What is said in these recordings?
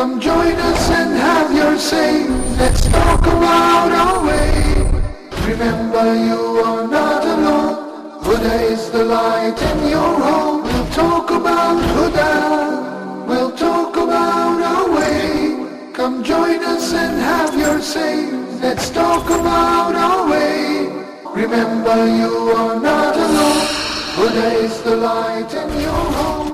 Come join us and have your say. Let's talk about our way. Remember, you are not alone. Huda is the light in your home. We'll talk about Huda. We'll talk about our way. Come join us and have your say. Let's talk about our way. Remember, you are not alone. Huda is the light in your home.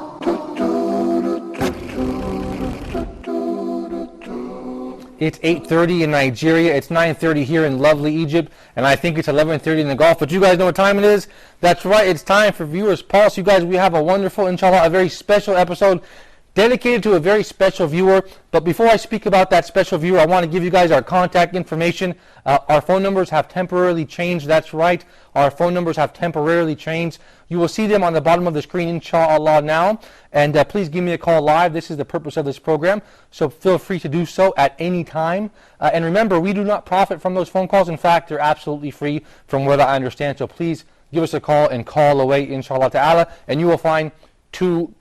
It's 8:30 in Nigeria, it's 9:30 here in lovely Egypt, and I think it's 11:30 in the Gulf, but you guys know what time it is? That's right, it's time for Viewers Pulse. You guys, we have a wonderful, inshallah, a very special episode dedicated to a very special viewer. But before I speak about that special viewer, I want to give you guys our contact information. Our phone numbers have temporarily changed. That's right, our phone numbers have temporarily changed. You will see them on the bottom of the screen, inshallah, now. And please give me a call live. This is the purpose of this program, so feel free to do so at any time. And remember, we do not profit from those phone calls. In fact, they're absolutely free from what I understand. So please give us a call and call away, inshallah ta'ala, and you will find two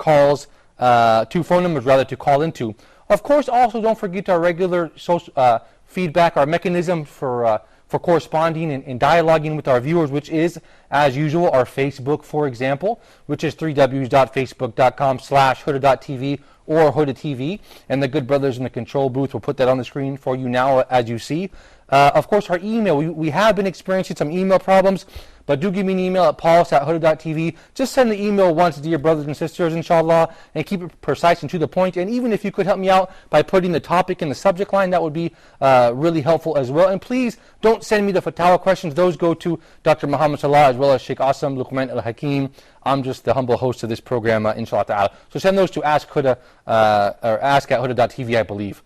phone numbers rather to call into. Of course, also don't forget our regular social feedback, our mechanism for corresponding and dialoguing with our viewers, which is, as usual, our Facebook, for example, which is www.facebook.com/huda.tv or Huda TV, and the good brothers in the control booth will put that on the screen for you now, as you see. Of course, our email. We have been experiencing some email problems, but do give me an email at pulse@huda.tv. Just send the email once, dear brothers and sisters, inshallah, and keep it precise and to the point. And even if you could help me out by putting the topic in the subject line, that would be really helpful as well. And please don't send me the fatwa questions. Those go to Dr. Muhammad Salah as well as Sheikh Asam Luqman Al-Hakim. I'm just the humble host of this program, inshallah ta'ala. So send those to ask@huda.tv, I believe.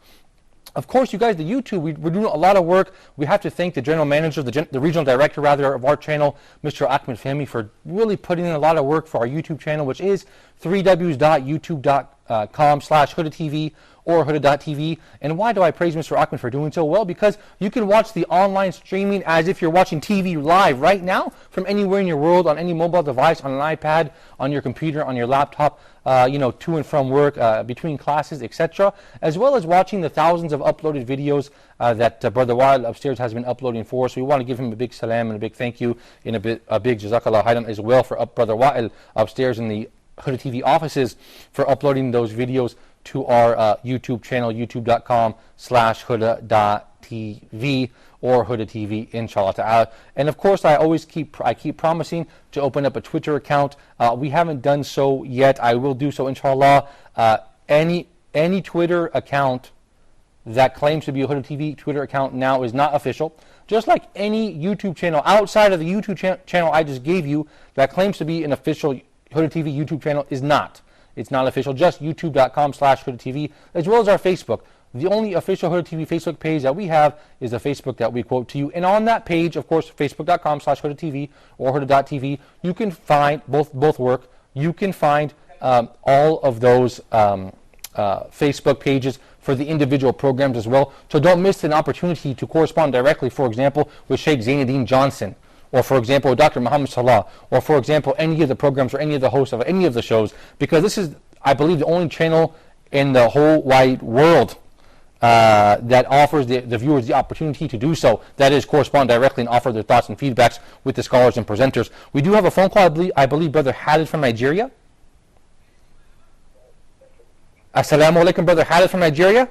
Of course, you guys, the YouTube, we're doing a lot of work. We have to thank the general manager, the regional director, rather, of our channel, Mr. Ahmed Fahmy, for really putting in a lot of work for our YouTube channel, which is www.youtube.com/HudaTV or Huda.tv. And why do I praise Mr. Ahmed for doing so? Well, because you can watch the online streaming as if you're watching TV live right now from anywhere in your world, on any mobile device, on an iPad, on your computer, on your laptop, to and from work, between classes, etc., as well as watching the thousands of uploaded videos that Brother Wa'il upstairs has been uploading for us. So we want to give him a big salam and a big thank you and a big jazakallah khairan as well for Brother Wa'il upstairs in the Huda TV offices for uploading those videos to our YouTube channel, youtube.com/Huda.tv or Huda TV, inshallah ta'ala. And of course, I keep promising to open up a Twitter account. We haven't done so yet. I will do so, inshallah. Any Twitter account that claims to be a Huda TV Twitter account now is not official. Just like any YouTube channel outside of the YouTube channel I just gave you that claims to be an official Huda TV YouTube channel is not. It's not official, just youtube.com/Huda TV, as well as our Facebook. The only official Huda TV Facebook page that we have is the Facebook that we quote to you. And on that page, of course, facebook.com/Huda TV or Huda.tv, you can find, both work, you can find all of those Facebook pages for the individual programs as well. So don't miss an opportunity to correspond directly, for example, with Sheikh Zainuddin Johnson, or for example, Dr. Muhammad Salah, or for example, any of the programs or any of the hosts of any of the shows, because this is, I believe, the only channel in the whole wide world that offers the viewers the opportunity to do so. That is, correspond directly and offer their thoughts and feedbacks with the scholars and presenters. We do have a phone call, I believe Brother Khalid from Nigeria. Assalamu alaikum, Brother Khalid from Nigeria.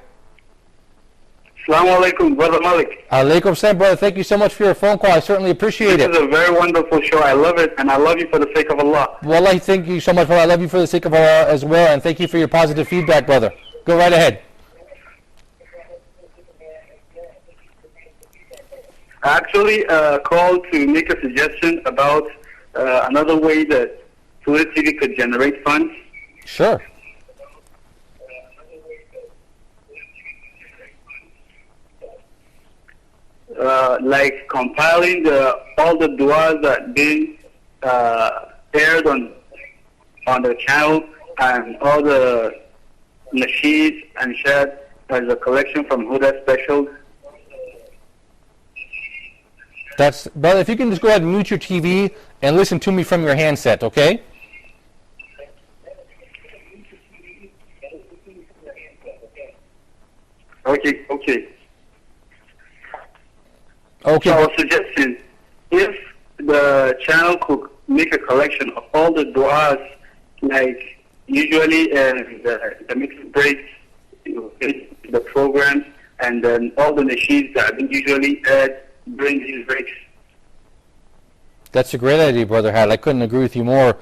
Assalamu alaikum, Brother Malik. Alaikum salam, brother. Thank you so much for your phone call. I certainly appreciate it. This is a very wonderful show. I love it, and I love you for the sake of Allah. Wallahi, thank you so much, brother. I love you for the sake of Allah as well, and thank you for your positive feedback, brother. Go right ahead. I actually called to make a suggestion about another way that Huda TV could generate funds. Sure. Like compiling all the du'as that been aired on the channel, and all the nasheeds and shad as a collection from Huda Specials. That's, brother, if you can just go ahead and mute your TV and listen to me from your handset, okay? Okay, okay. Okay. So I was suggesting if the channel could make a collection of all the du'as, like usually the mixed breaks, the programs, and then all the nasheeds that have been usually aired during these breaks. That's a great idea, Brother Had. I couldn't agree with you more.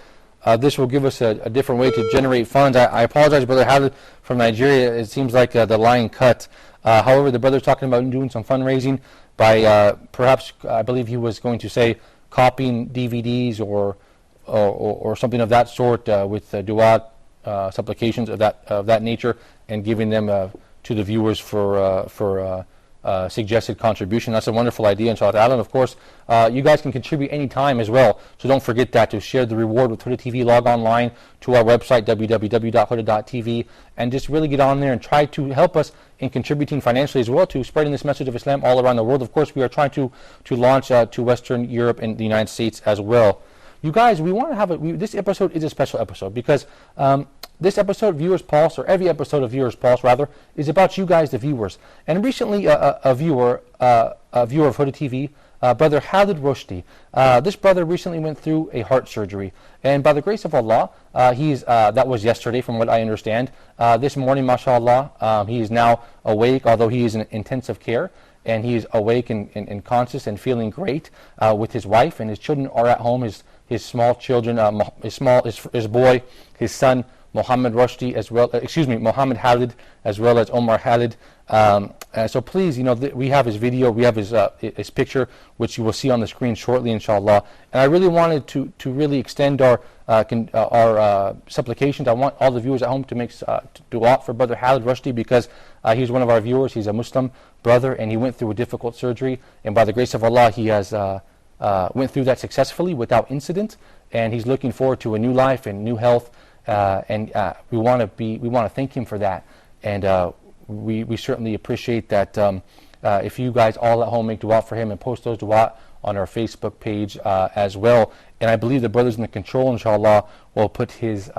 This will give us a different way to generate funds. I apologize, Brother Had, from Nigeria. It seems like the line cut. However, the brother's talking about doing some fundraising by perhaps, I believe he was going to say, copying DVDs or something of that sort with dua supplications of that nature, and giving them to the viewers for suggested contribution. That's a wonderful idea, inshallah ta'ala. And of course, you guys can contribute any time as well. So don't forget that, to share the reward with Huda TV. Log online to our website, www.huda.tv, and just really get on there and try to help us in contributing financially as well to spreading this message of Islam all around the world. Of course, we are trying to launch to Western Europe and the United States as well. You guys, we want to have this episode is a special episode because this episode, Viewers Pulse, or every episode of Viewers Pulse rather, is about you guys, the viewers. And recently, a viewer of Huda TV, Brother Khalid Rushdie, this brother recently went through a heart surgery, and by the grace of Allah, that was yesterday, from what I understand. This morning, mashallah, he is now awake, although he is in intensive care. And he is awake and conscious and feeling great with his wife, and his children are at home. His small children, his boy, his son Muhammad Rushdie, as well. Muhammad Khalid, as well as Omar Khalid. So please, we have his video, we have his picture, which you will see on the screen shortly, inshallah. And I really wanted to really extend our supplications. I want all the viewers at home to make dua for Brother Khalid Rushdie, because he's one of our viewers. He's a Muslim brother, and he went through a difficult surgery. And by the grace of Allah, he has went through that successfully without incident, and he's looking forward to a new life and new health. And we want to thank him for that. And we certainly appreciate that. If you guys all at home make dua for him and post those dua on our Facebook page as well. And I believe the brothers in the control, inshallah, will put his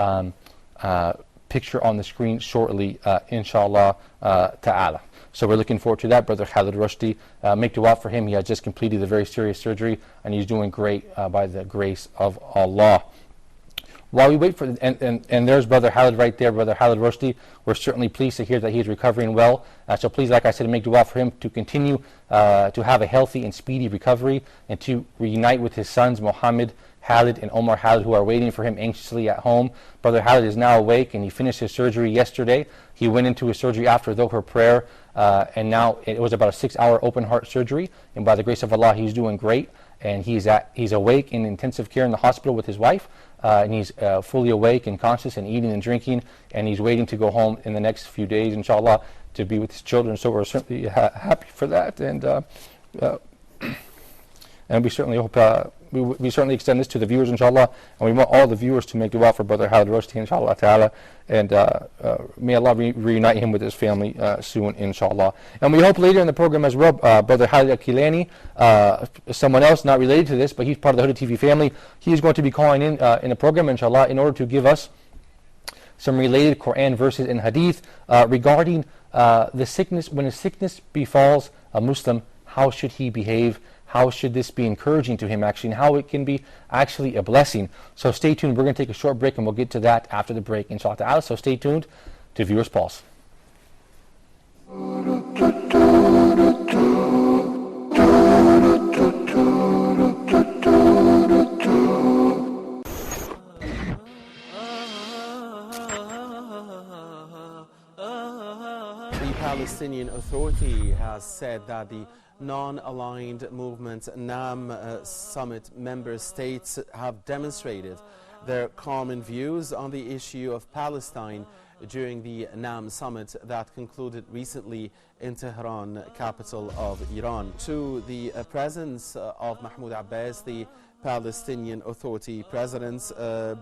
picture on the screen shortly, inshallah ta'ala. So we're looking forward to that. Brother Khalid Rushdie, make dua for him. He has just completed a very serious surgery, and he's doing great by the grace of Allah. While we wait for, and there's Brother Khalid right there, Brother Khalid Rushdie. We're certainly pleased to hear that he's recovering well. So please, like I said, make dua for him to continue to have a healthy and speedy recovery, and to reunite with his sons Muhammad Khalid and Omar Khalid, who are waiting for him anxiously at home. Brother Khalid is now awake, and he finished his surgery yesterday. He went into his surgery after Dhuhr prayer, and now it was about a 6-hour open heart surgery. And by the grace of Allah, he's doing great, and he's awake in intensive care in the hospital with his wife. And he's fully awake and conscious and eating and drinking, and he's waiting to go home in the next few days, inshallah, to be with his children. So we're certainly happy for that, and we certainly hope we certainly extend this to the viewers, inshallah, and we want all the viewers to make dua for Brother Khalid Rushdie, inshallah ta'ala, and may Allah reunite him with his family soon, inshallah. And we hope later in the program as well, Brother Khalid Al-Kilani, someone else not related to this, but he's part of the Huda TV family. He is going to be calling in the program, inshallah, in order to give us some related Quran verses and hadith regarding the sickness. When a sickness befalls a Muslim, how should he behave? How should this be encouraging to him, actually, and how it can be actually a blessing? So stay tuned. We're going to take a short break, and we'll get to that after the break, inshallah ta'ala. So stay tuned to Viewers Pulse. The Palestinian Authority has said that the non-aligned movement NAM summit member states have demonstrated their common views on the issue of Palestine during the NAM summit that concluded recently in Tehran, capital of Iran. To the presence of Mahmoud Abbas, the Palestinian Authority president,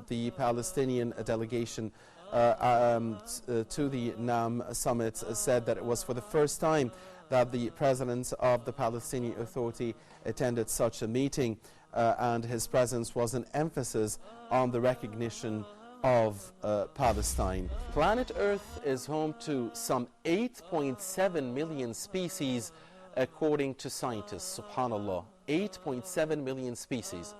the Palestinian delegation to the NAM summit said that it was for the first time that the president of the Palestinian Authority attended such a meeting, and his presence was an emphasis on the recognition of Palestine. Planet Earth is home to some 8.7 million species according to scientists. Subhanallah, 8.7 million species.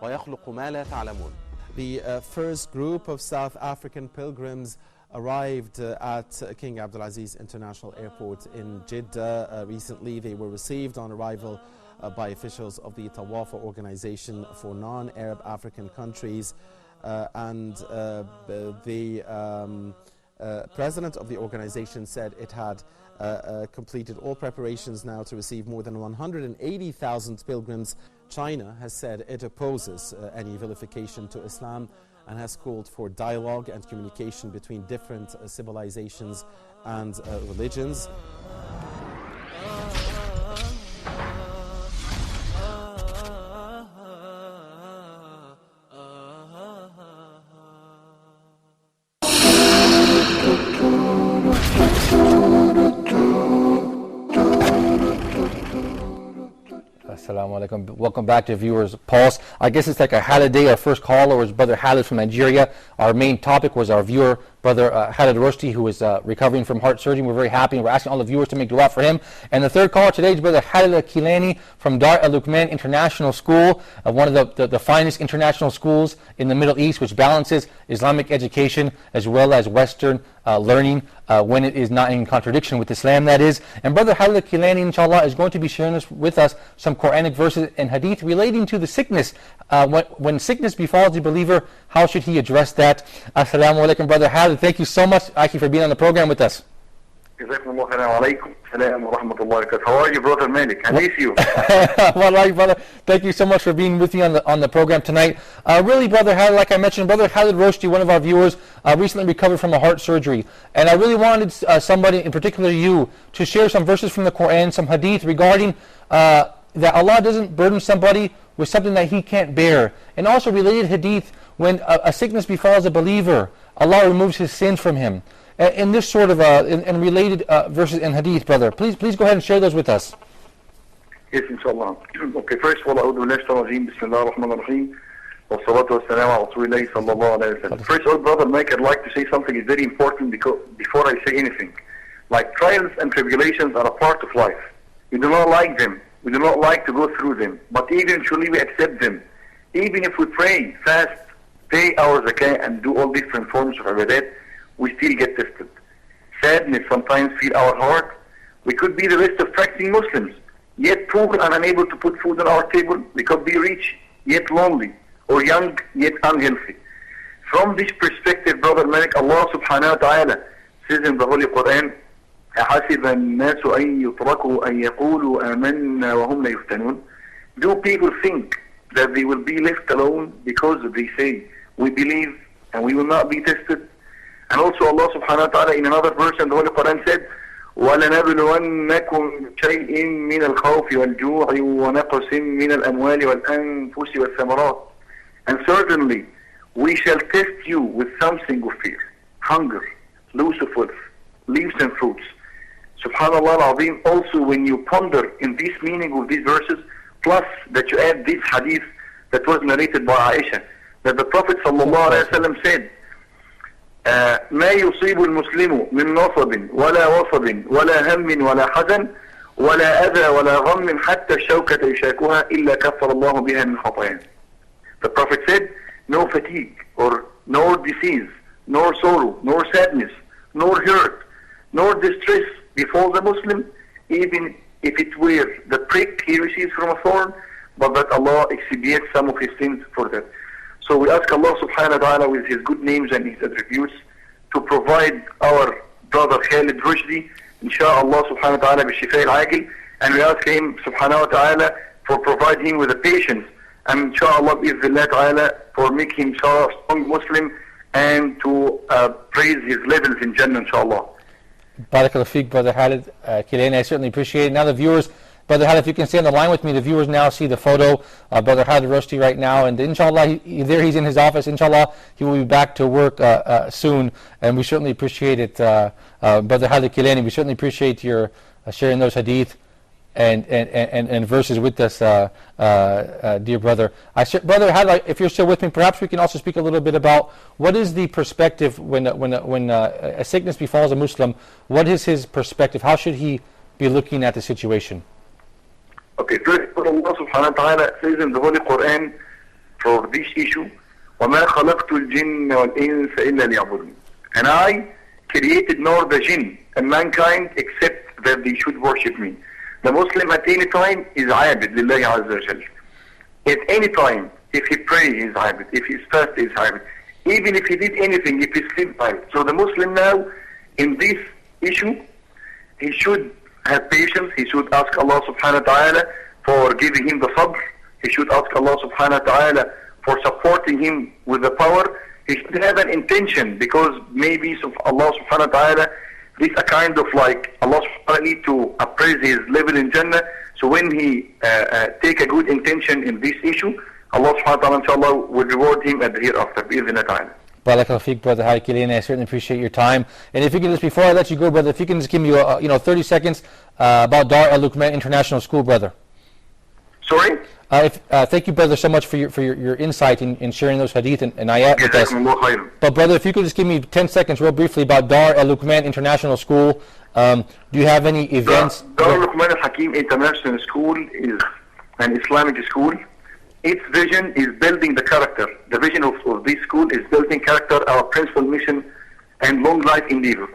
وَيَخْلُقُ مَا لَا تَعْلَمُونَ. The first group of South African pilgrims arrived at King Abdulaziz International Airport in Jeddah recently. They were received on arrival by officials of the Tawafa Organization for Non-Arab African Countries, and the president of the organization said it had completed all preparations now to receive more than 180,000 pilgrims. China has said it opposes any vilification to Islam and has called for dialogue and communication between different civilizations and religions. Assalamu alaikum. Welcome back to Viewers Pulse. I guess it's like a holiday. Our first caller was Brother Khalid from Nigeria. Our main topic was our viewer, Brother Khalid Rushdie, who is recovering from heart surgery. We're very happy, and we're asking all the viewers to make dua for him. And the third caller today is Brother Khalid Al-Kilani from Dar Al-Luqman International School, one of the finest international schools in the Middle East, which balances Islamic education as well as Western learning when it is not in contradiction with Islam, that is. And Brother Khalid Al-Kilani, inshallah, is going to be sharing with us some Quranic verses and hadith relating to the sickness. When sickness befalls the believer, how should he address that? Assalamu alaikum, Brother Khalid. Thank you so much, Aki, for being on the program with us. How are you, Brother Malik? I miss you. Wallahi, brother. Thank you so much for being with me on the program tonight. Really, Brother Khalid, like I mentioned, Brother Khalid Rushdie, one of our viewers, recently recovered from a heart surgery. And I really wanted somebody, in particular you, to share some verses from the Quran, some hadith regarding that Allah doesn't burden somebody with something that he can't bear. And also related hadith, when a sickness befalls a believer, Allah removes his sins from him. And this sort of and related verses and hadith, brother. Please go ahead and share those with us. Yes, inshallah. Okay, first of all, أعوذ بالله الشيطان الرجيم. بسم الله الرحمن الرحيم. والصلاة والسلام على رسول الله صلى الله عليه وسلم. First of all, Brother Mike, I'd like to say something is very important before I say anything. Like, trials and tribulations are a part of life. We do not like them. We do not like to go through them. But eventually we accept them. Even if we pray, fast, pay our zakah, and do all different forms of ibadat, we still get tested. Sadness sometimes fills our heart. We could be the best of practicing Muslims, yet poor and unable to put food on our table. We could be rich, yet lonely, or young, yet unhealthy. From this perspective, Brother Malik, Allah subhanahu wa ta'ala says in the Holy Quran, أَحَسِبَ النَّاسُ أَن يُتْرَكُوا أَن يَقُولُوا آمَنَّا وَهُمْ لَا يُفْتَنُونَ. Do people think that they will be left alone because they say, we believe and we will not be tested? And also Allah subhanahu wa ta'ala in another verse in the Holy Quran said, وَلَنَبْلُوَنَّكُمْ شَيْءٍ مِّنَ الْخَوْفِ وَالْجُوعِ وَنَقْصٍ مِّنَ الْأَمْوَالِ وَالْأَنفُسِ وَالثَّمَرَاتِ. And certainly we shall test you with something of fear, hunger, loss of wealth, leaves and fruits. Subhanallah al-Azim. Also, when you ponder in this meaning of these verses, plus that you add this hadith that was narrated by Aisha, that the Prophet sallallahu alaihi wasallam said, ما يصيب المسلم من نصب ولا وصب ولا هم ولا حزن ولا أذى ولا غم حتى الشوكة يشاكها إلا كفر الله بها من خطاياه. The Prophet said, no fatigue or nor disease, nor sorrow, nor sadness, nor hurt, nor distress befalls the Muslim, even if it were the prick he receives from a thorn, but that Allah expiates some of his sins for that. So we ask Allah subhanahu wa ta'ala with his good names and his attributes to provide our brother Khalid Rushdie, inshallah subhanahu wa ta'ala, b'shifai al-ajil, and we ask him subhanahu wa ta'ala for providing him with the patience, and inshallah bi'idhnillah ta'ala for making him a strong Muslim and to praise his levels in Jannah, inshallah. Barakallahu feek, Brother Khalid Kilani. I certainly appreciate it. Now the viewers, Brother Khalid, if you can stay on the line with me, the viewers now see the photo of Brother Khalid Rushdie right now, and inshallah, he's in his office. Inshallah, he will be back to work soon, and we certainly appreciate it, Brother Khalid Kilani. We certainly appreciate your sharing those hadith. and verses with us, dear brother. Brother, if you're still with me, perhaps we can also speak a little bit about what is the perspective when a sickness befalls a Muslim. What is his perspective? How should he be looking at the situation? Okay, first Allah subhanahu wa ta'ala says in the Holy Quran for this issue, وَمَا خَلَقْتُ الْجِنَّ وَالْإِنسَ إِلَّا لِيَعْبُدُونَ. And I created nor the jinn and mankind except that they should worship me. The Muslim at any time is عابد لله عز وجل. At any time, if he prays, he is عابد. If he fasts, he is عابد. Even if he did anything, if he sleeps, عابد. So the Muslim now, in this issue, he should have patience. He should ask Allah subhanahu wa ta'ala for giving him the sabr. He should ask Allah subhanahu wa ta'ala for supporting him with the power. He should have an intention, because maybe Allah subhanahu wa ta'ala, this a kind of like Allah subhanahu wa ta'ala need to appraise his level in Jannah. So when he take a good intention in this issue, Allah subhanahu wa ta'ala inshallah will reward him at the hereafter. Bi'idhna ta'ala. Barakallahu feek, Brother Hadi Kilani. I certainly appreciate your time. And if you can just, before I let you go, brother, if you can just give me 30 seconds about Dar al-Luqman International School, brother. Sorry? Thank you, brother, so much for your insight in sharing those hadith and ayat with us. But brother, if you could just give me 10 seconds real briefly about Dar al-Luqman International School. Do you have any events? Dar al-Luqman al-Hakim International School is an Islamic school. Its vision is building the character. The vision of this school is building character, our principal mission, and long life endeavor.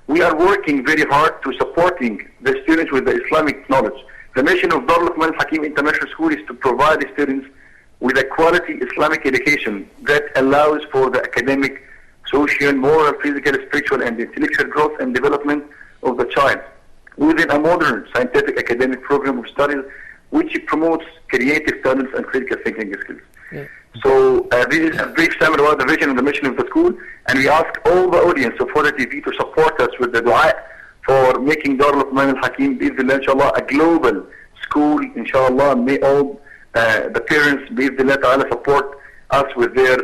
We are working very hard to supporting the students with the Islamic knowledge. The mission of Dar al-Luqman al-Hakim International School is to provide the students with a quality Islamic education that allows for the academic, social, moral, physical, spiritual, and intellectual growth and development of the child within a modern scientific academic program of studies which promotes creative talents and critical thinking skills. Yeah. So this is a brief summary about the vision and the mission of the school, and we ask all the audience of Huda TV to support us with the dua for making Dar al-Luqman al-Hakim, inshallah, a global school, inshallah. May all the parents, ta'ala, support us with their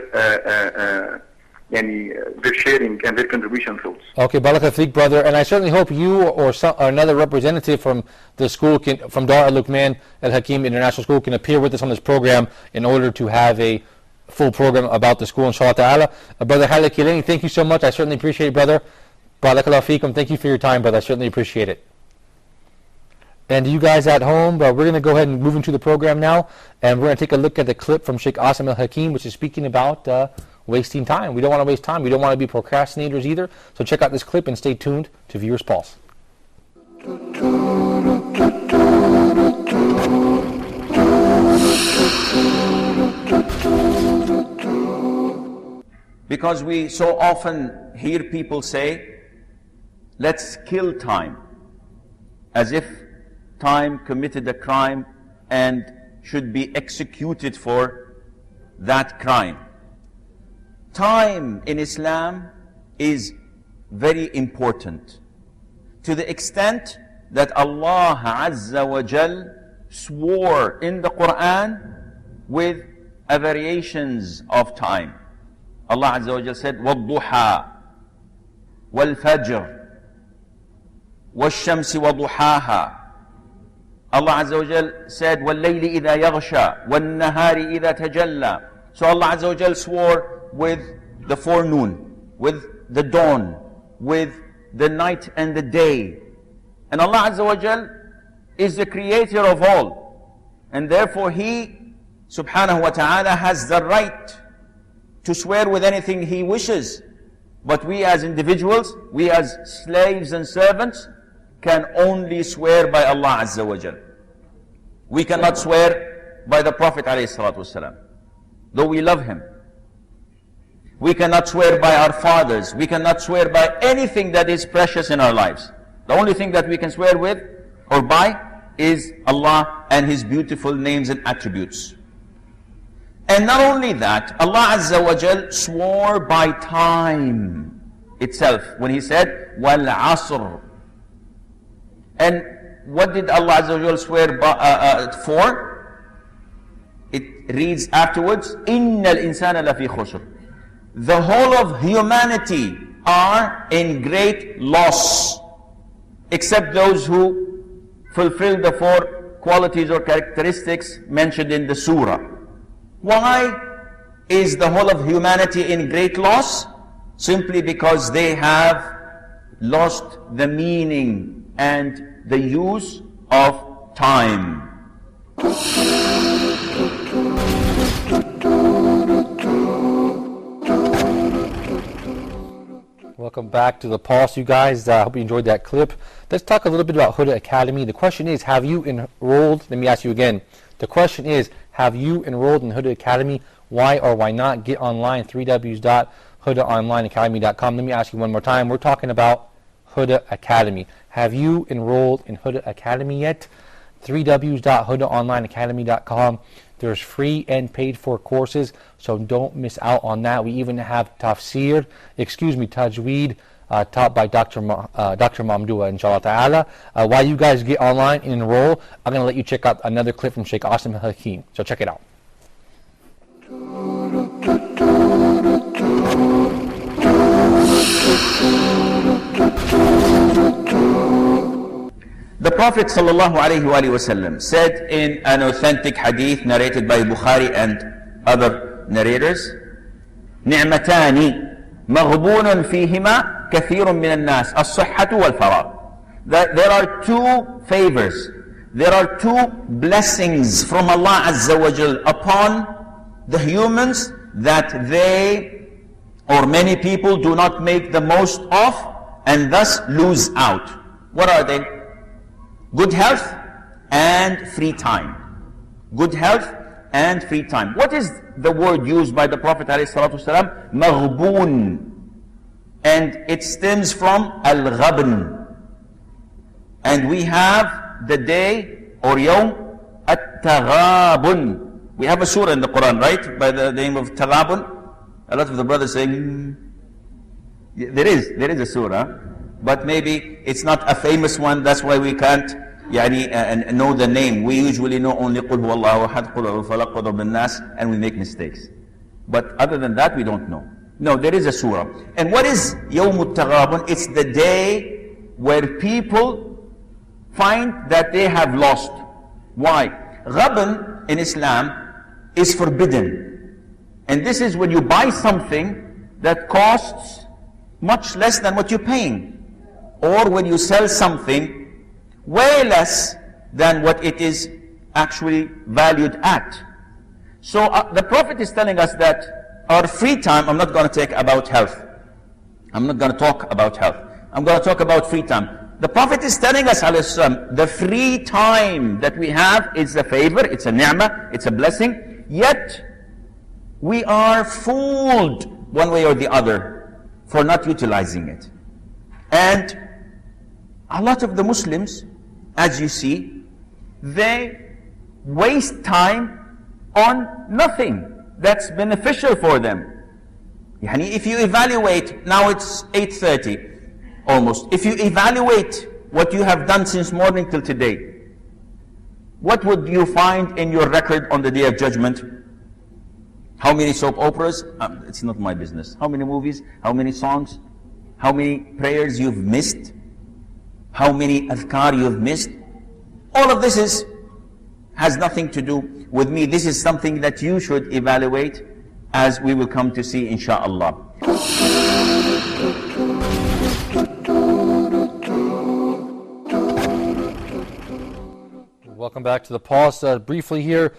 sharing and their contribution thoughts. Okay, Barakallahu feek, brother, and I certainly hope you or another representative from the school, from Dar al-Luqman al-Hakim International School, can appear with us on this program in order to have a full program about the school, inshallah ta'ala. Brother Hadi Kilani, thank you so much. I certainly appreciate it, brother. Barakallahu feekum. Thank you for your time, brother. I certainly appreciate it. And you guys at home, we're going to go ahead and move into the program now, and we're going to take a look at the clip from Sheikh Asim al-Hakim, which is speaking about wasting time. We don't want to waste time. We don't want to be procrastinators either. So check out this clip and stay tuned to Viewers Pulse. Because we so often hear people say, let's kill time, as if time committed a crime and should be executed for that crime. Time in Islam is very important, to the extent that Allah Azza wa Jal swore in the Quran with variations of time. Allah Azza wa Jal said, وَالضُّحَى وَالْفَجْرِ وَالشَّمْسِ وَضُحَاهَا. Allah Azza wa Jal said, وَاللَّيْلِ إِذَا يَغْشَى وَالنَّهَارِ إِذَا تَجَلَّى. So Allah Azza wa Jal swore with the forenoon, with the dawn, with the night and the day. And Allah Azza wa Jal is the creator of all. And therefore He, subhanahu wa ta'ala, has the right to swear with anything He wishes. But we as individuals, we as slaves and servants, can only swear by Allah Azza wa Jal. We cannot swear by the Prophet alayhi salatu wasalam, though we love him. We cannot swear by our fathers. We cannot swear by anything that is precious in our lives. The only thing that we can swear with or by is Allah and His beautiful names and attributes. And not only that, Allah Azza wa Jal swore by time itself when He said, وَالْعَصْرِ. And what did Allah Azza wa Jal swear for? It reads afterwards, إِنَّ الْإِنسَانَ لَفِي خُسْرٍ. The whole of humanity are in great loss, except those who fulfill the four qualities or characteristics mentioned in the surah. Why is the whole of humanity in great loss? Simply because they have lost the meaning and the use of time. Welcome back to the Pulse, you guys. I hope you enjoyed that clip. Let's talk a little bit about Huda Academy. The question is, have you enrolled? Let me ask you again. The question is, have you enrolled in Huda Academy? Why or why not? Get online, www.hudaonlineacademy.com. Let me ask you one more time. We're talking about Huda Academy. Have you enrolled in Huda Academy yet? www.hudaonlineacademy.com. There's free and paid for courses, so don't miss out on that. We even have Tajweed, taught by Dr. Mamdouh, inshallah ta'ala. While you guys get online and enroll, I'm going to let you check out another clip from Sheikh Asim Hakim. So check it out. The Prophet ﷺ said in an authentic hadith narrated by Bukhari and other narrators, نعمتان مغبون فيهما كثير من الناس الصحة والفراغ. That there are two favors, there are two blessings from Allah Azza wa Jal upon the humans that they or many people do not make the most of and thus lose out. What are they? Good health and free time. Good health and free time. What is the word used by the Prophet ﷺ? Maghboon. And it stems from al-ghabn. And we have the day or yawm at-taghabun. We have a surah in the Quran, right? By the name of Taghabun. A lot of the brothers saying, there is a surah. But maybe it's not a famous one, that's why we can't know the name. We usually know only قُلْ هُوَ اللَّهُ أَحَدٌ قُلْ هُوَ الْفَلَقُ قُلْ رَبُّ النَّاسِ, and we make mistakes. But other than that, we don't know. No, there is a surah. And what is يَوْمُ التَّغَابُنِ? It's the day where people find that they have lost. Why? Ghabn in Islam is forbidden. And this is when you buy something that costs much less than what you're paying. Or when you sell something way less than what it is actually valued at. So the Prophet is telling us that our free time, I'm not going to talk about health. I'm not going to talk about health. I'm going to talk about free time. The Prophet is telling us, the free time that we have is a favor, it's a ni'mah, it's a blessing. Yet, we are fooled one way or the other for not utilizing it. And a lot of the Muslims, as you see, they waste time on nothing that's beneficial for them. If you evaluate, now it's 8:30 almost. If you evaluate what you have done since morning till today, what would you find in your record on the Day of Judgment? How many soap operas? It's not my business. How many movies? How many songs? How many prayers you've missed? How many adhkar you've missed? All of this has nothing to do with me. This is something that you should evaluate, as we will come to see, insha'Allah. Welcome back to the Pulse. Briefly here,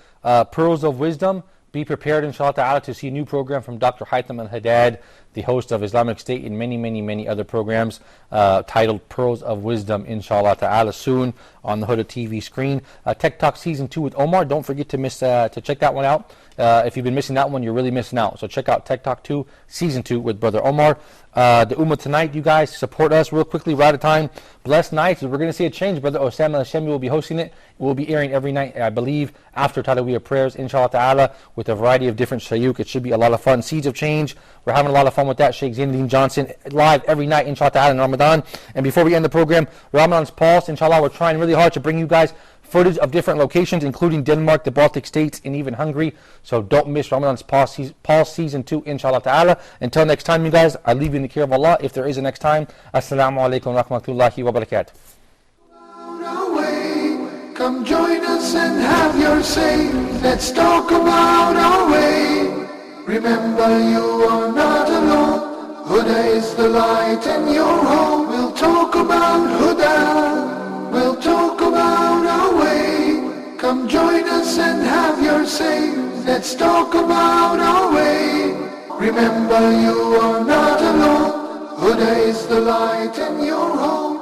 Pearls of Wisdom. Be prepared, inshallah ta'ala, to see a new program from Dr. Haitham al-Haddad, the host of Islamic State and many, many, many other programs, titled Pearls of Wisdom, inshallah ta'ala, soon on the Huda TV screen. Tech Talk Season 2 with Omar. Don't forget to check that one out. If you've been missing that one, you're really missing out. So check out Tech Talk 2, Season 2 with Brother Omar. The Ummah tonight, you guys, support us real quickly. We're out of time. Blessed nights. We're going to see a change. Brother Osama Hashemi will be hosting it. It will be airing every night, I believe, after Taraweeh prayers, inshallah ta'ala, with a variety of different shayuk. It should be a lot of fun. Seeds of Change. We're having a lot of fun with that. Sheikh Zainuddin Johnson live every night, inshallah ta'ala, in Ramadan. And before we end the program, Ramadan's Pulse, inshallah, we're trying really hard to bring you guys footage of different locations, including Denmark, the Baltic States, and even Hungary. So don't miss Ramadan's Pulse Season 2, inshallah ta'ala. Until next time, you guys, I leave you in the care of Allah. If there is a next time, Assalamu alaikum wa rahmatullahi wa barakatuh. Come join us and have your say. Let's talk about our way. Remember you are not alone. Huda is the light in your home. We'll talk about Huda. We'll talk about our way. Come join us and have your say. Let's talk about our way. Remember you are not alone. Huda is the light in your home.